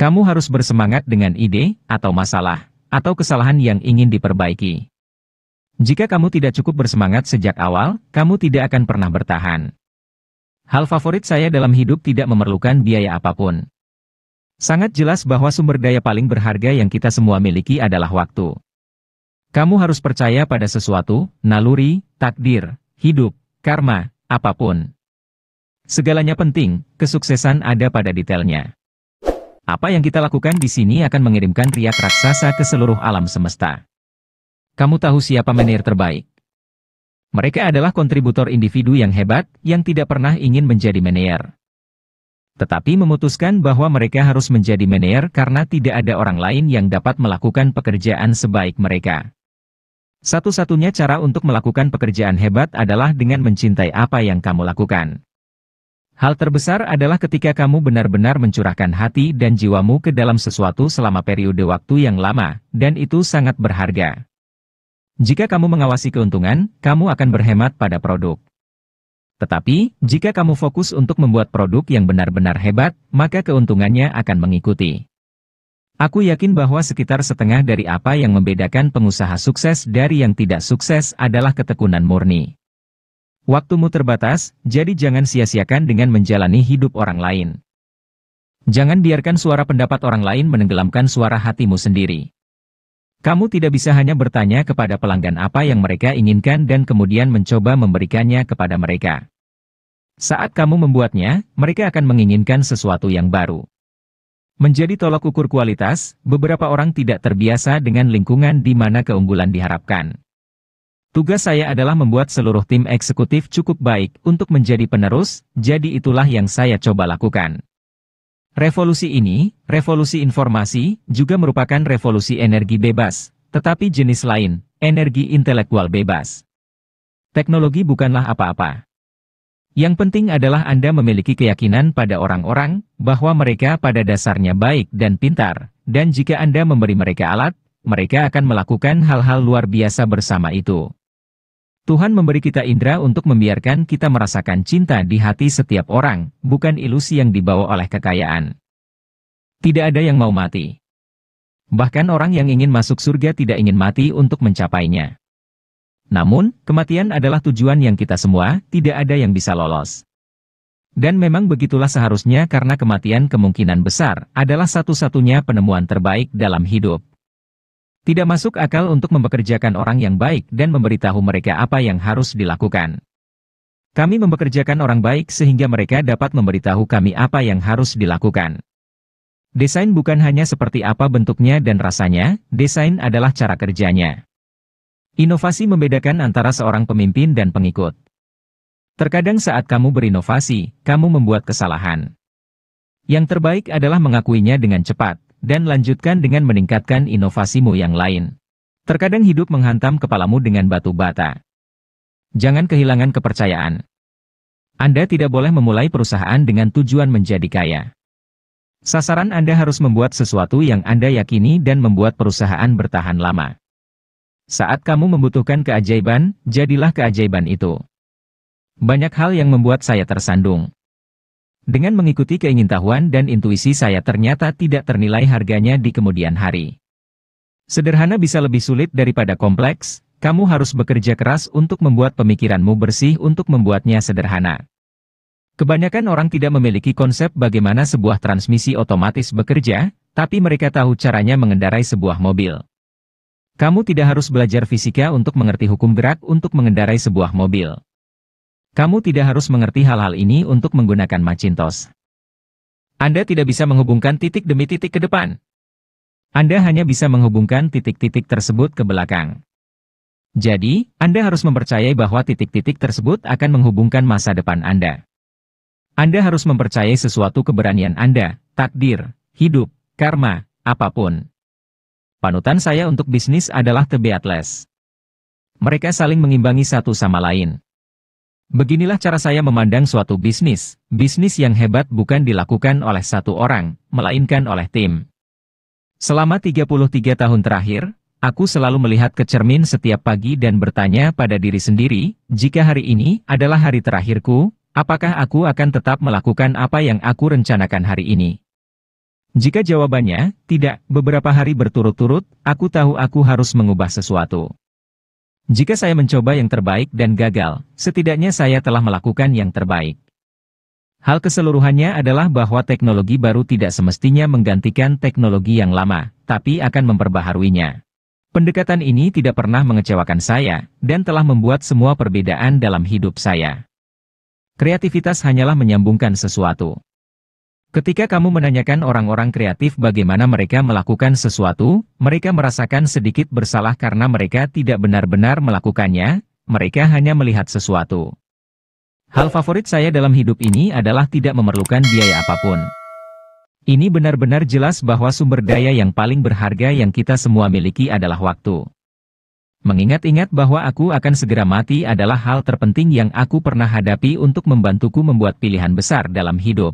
Kamu harus bersemangat dengan ide, atau masalah, atau kesalahan yang ingin diperbaiki. Jika kamu tidak cukup bersemangat sejak awal, kamu tidak akan pernah bertahan. Hal favorit saya dalam hidup tidak memerlukan biaya apapun. Sangat jelas bahwa sumber daya paling berharga yang kita semua miliki adalah waktu. Kamu harus percaya pada sesuatu, naluri, takdir, hidup, karma, apapun. Segalanya penting, kesuksesan ada pada detailnya. Apa yang kita lakukan di sini akan mengirimkan riak raksasa ke seluruh alam semesta. Kamu tahu siapa manajer terbaik? Mereka adalah kontributor individu yang hebat, yang tidak pernah ingin menjadi manajer. Tetapi memutuskan bahwa mereka harus menjadi manajer karena tidak ada orang lain yang dapat melakukan pekerjaan sebaik mereka. Satu-satunya cara untuk melakukan pekerjaan hebat adalah dengan mencintai apa yang kamu lakukan. Hal terbesar adalah ketika kamu benar-benar mencurahkan hati dan jiwamu ke dalam sesuatu selama periode waktu yang lama, dan itu sangat berharga. Jika kamu mengawasi keuntungan, kamu akan berhemat pada produk. Tetapi, jika kamu fokus untuk membuat produk yang benar-benar hebat, maka keuntungannya akan mengikuti. Aku yakin bahwa sekitar setengah dari apa yang membedakan pengusaha sukses dari yang tidak sukses adalah ketekunan murni. Waktumu terbatas, jadi jangan sia-siakan dengan menjalani hidup orang lain. Jangan biarkan suara pendapat orang lain menenggelamkan suara hatimu sendiri. Kamu tidak bisa hanya bertanya kepada pelanggan apa yang mereka inginkan dan kemudian mencoba memberikannya kepada mereka. Saat kamu membuatnya, mereka akan menginginkan sesuatu yang baru. Menjadi tolak ukur kualitas, beberapa orang tidak terbiasa dengan lingkungan di mana keunggulan diharapkan. Tugas saya adalah membuat seluruh tim eksekutif cukup baik untuk menjadi penerus, jadi itulah yang saya coba lakukan. Revolusi ini, revolusi informasi, juga merupakan revolusi energi bebas, tetapi jenis lain, energi intelektual bebas. Teknologi bukanlah apa-apa. Yang penting adalah Anda memiliki keyakinan pada orang-orang, bahwa mereka pada dasarnya baik dan pintar, dan jika Anda memberi mereka alat, mereka akan melakukan hal-hal luar biasa bersama itu. Tuhan memberi kita indera untuk membiarkan kita merasakan cinta di hati setiap orang, bukan ilusi yang dibawa oleh kekayaan. Tidak ada yang mau mati. Bahkan orang yang ingin masuk surga tidak ingin mati untuk mencapainya. Namun, kematian adalah tujuan yang kita semua, tidak ada yang bisa lolos. Dan memang begitulah seharusnya karena kematian kemungkinan besar adalah satu-satunya penemuan terbaik dalam hidup. Tidak masuk akal untuk mempekerjakan orang yang baik dan memberitahu mereka apa yang harus dilakukan. Kami mempekerjakan orang baik sehingga mereka dapat memberitahu kami apa yang harus dilakukan. Desain bukan hanya seperti apa bentuknya dan rasanya, desain adalah cara kerjanya. Inovasi membedakan antara seorang pemimpin dan pengikut. Terkadang saat kamu berinovasi, kamu membuat kesalahan. Yang terbaik adalah mengakuinya dengan cepat, dan lanjutkan dengan meningkatkan inovasimu yang lain. Terkadang hidup menghantam kepalamu dengan batu bata. Jangan kehilangan kepercayaan. Anda tidak boleh memulai perusahaan dengan tujuan menjadi kaya. Sasaran Anda harus membuat sesuatu yang Anda yakini dan membuat perusahaan bertahan lama. Saat kamu membutuhkan keajaiban, jadilah keajaiban itu. Banyak hal yang membuat saya tersandung. Dengan mengikuti keingintahuan dan intuisi saya ternyata tidak ternilai harganya di kemudian hari. Sederhana bisa lebih sulit daripada kompleks, kamu harus bekerja keras untuk membuat pemikiranmu bersih untuk membuatnya sederhana. Kebanyakan orang tidak memiliki konsep bagaimana sebuah transmisi otomatis bekerja, tapi mereka tahu caranya mengendarai sebuah mobil. Kamu tidak harus belajar fisika untuk mengerti hukum gerak untuk mengendarai sebuah mobil. Kamu tidak harus mengerti hal-hal ini untuk menggunakan Macintosh. Anda tidak bisa menghubungkan titik demi titik ke depan. Anda hanya bisa menghubungkan titik-titik tersebut ke belakang. Jadi, Anda harus mempercayai bahwa titik-titik tersebut akan menghubungkan masa depan Anda. Anda harus mempercayai sesuatu keberanian Anda, takdir, hidup, karma, apapun. Panutan saya untuk bisnis adalah The Beatles. Mereka saling mengimbangi satu sama lain. Beginilah cara saya memandang suatu bisnis. Bisnis yang hebat bukan dilakukan oleh satu orang, melainkan oleh tim. Selama 33 tahun terakhir, aku selalu melihat ke cermin setiap pagi dan bertanya pada diri sendiri, jika hari ini adalah hari terakhirku, apakah aku akan tetap melakukan apa yang aku rencanakan hari ini? Jika jawabannya, tidak, beberapa hari berturut-turut, aku tahu aku harus mengubah sesuatu. Jika saya mencoba yang terbaik dan gagal, setidaknya saya telah melakukan yang terbaik. Hal keseluruhannya adalah bahwa teknologi baru tidak semestinya menggantikan teknologi yang lama, tapi akan memperbaharuinya. Pendekatan ini tidak pernah mengecewakan saya, dan telah membuat semua perbedaan dalam hidup saya. Kreativitas hanyalah menyambungkan sesuatu. Ketika kamu menanyakan orang-orang kreatif bagaimana mereka melakukan sesuatu, mereka merasakan sedikit bersalah karena mereka tidak benar-benar melakukannya, mereka hanya melihat sesuatu. Hal favorit saya dalam hidup ini adalah tidak memerlukan biaya apapun. Ini benar-benar jelas bahwa sumber daya yang paling berharga yang kita semua miliki adalah waktu. Mengingat-ingat bahwa aku akan segera mati adalah hal terpenting yang aku pernah hadapi untuk membantuku membuat pilihan besar dalam hidup.